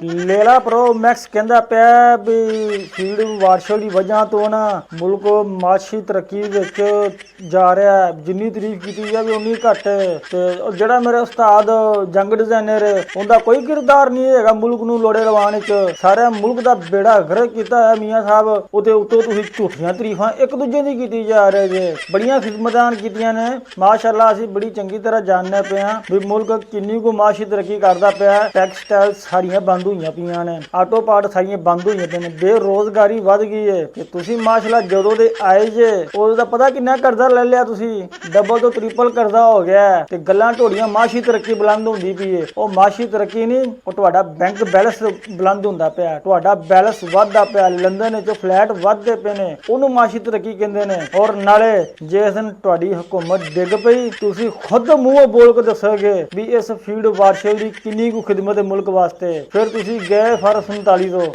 ਲੇਲਾ pro Max ਕਹਿੰਦਾ ਪਿਆ ਵੀ feed ਵਾਰਸ਼ਲ ਦੀ ਵਜ੍ਹਾ ਤੋਂ ਨਾ ਮੁਲਕ ਮਾਸ਼ੀ ਤਰੱਕੀ ਵਿੱਚ ਜਾ ਰਿਹਾ ਹੈ। ਜਿੰਨੀ ਤਾਰੀਫ ਕੀਤੀ ਜਾਵੇ ਉਨੀ ਘੱਟ। ਤੇ ਜਿਹੜਾ ਮੇਰੇ ਉਸਤਾਦ ਜੰਗ ਡਿਜ਼ਾਈਨਰ ਉਹਦਾ ਕੋਈ ਕਿਰਦਾਰ ਨਹੀਂ ਹੈਗਾ ਮੁਲਕ ਨੂੰ ਲੋੜੇ ਲਵਾਉਣ ਵਿੱਚ। ਸਾਰਾ ਮੁਲਕ ਦਾ ਬੇੜਾ ਗਰਕ ਕੀਤਾ ਹੈ ਮੀਆਂ ਸਾਹਿਬ। ਉਹਦੇ ਉੱਤੋਂ ਤੁਸੀਂ ਝੂਠੀਆਂ ਤਾਰੀਫਾਂ ਇੱਕ ਦੂਜੇ ਦੀ ਕੀਤੀ ਜਾ ਰਹੇ ਜੇ। ਬੜੀਆਂ ਖਿਦਮਤਾਂ ਕੀਤੀਆਂ ਨੇ ਮਾਸ਼ਾਅੱਲਾ। ਅਸੀਂ ਬੜੀ ਚੰਗੀ ਤਰ੍ਹਾਂ ਜਾਣਦੇ ਪਏ ਹਾਂ ਵੀ ਮੁਲਕ ਕਿੰਨੀ ਕੁ ਮਾਸ਼ੀ ਤਰੱਕੀ ਕਰਦਾ ਪਿਆ। ਟੈਕਸਟਾਈਲ ਸਾਰੀਆਂ ਬੰਦ ਹੋਈਆਂ ਪਈਆਂ ਨੇ, ਆਟੋ ਪਾਰਟ ਸਾਰੀਆਂ ਬੰਦ ਹੋਈਆਂ ਪਈਆਂ ਨੇ, ਬੇਰੋਜ਼ਗਾਰੀ ਵੱਧ ਗਈ ਹੈ। ਤੇ ਤੁਸੀਂ ਮਾਸ਼ਾਅੱਲਾ ਜਦੋਂ ਦੇ ਆਏ ਜੇ ਉਦੋਂ ਦਾ ਪਤਾ ਕਿੰਨਾ ਕਰਜ਼ਾ ਲੈ ਲਿਆ ਤੁਸੀਂ, ਡਬਲ ਤੋਂ ਟ੍ਰਿਪਲ ਕਰਜ਼ਾ ਹੋ ਗਿਆ। ਤੇ ਗੱਲਾਂ ਢੋੜੀਆਂ ਮਾਸ਼ੀ ਤਰੱਕੀ ਬੁਲੰਦ ਹੁੰਦੀ ਪਈ ਹੈ। ਉਹ ਮਾਸ਼ੀ ਤਰੱਕੀ ਨਹੀਂ, ਉਹ ਤੁਹਾਡਾ ਬੈਂਕ ਬੈਲੈਂਸ ਬੁਲੰਦ ਹੁੰਦਾ ਪਿਆ, ਤੁਹਾਡਾ ਬੈਲੈਂਸ ਵੱਧਦਾ ਪਿਆ। ਲੰਦਨ ਵਿੱਚ ਫਲੈਟ ਵੱਧਦੇ ਪਏ ਨੇ, ਉਹਨੂੰ ਮਾਸ਼ੀ ਤਰੱਕੀ ਕਹਿੰਦੇ ਨੇ। ਔਰ ਨਾਲੇ ਜਿਸ ਦਿਨ ਤੁਹਾਡੀ ਹਕੂਮਤ ਡਿੱਗ ਪਈ ਤੁਸੀਂ ਖੁਦ ਮੂੰਹੋਂ ਬੋਲ ਕੇ ਦੱਸੋਗੇ ਵੀ ਇਸ ਫੀਡ ਵਾਰਸ਼ਲ ਦੀ ਕਿੰਨੀ ਕੁ ਖਿਦਮਤ ਹੈ ਮੁਲਕ ਵਾਸਤੇ। ਫਿਰ ਤੁਸੀਂ ਗਏ ਫਰ 47 ਤੋਂ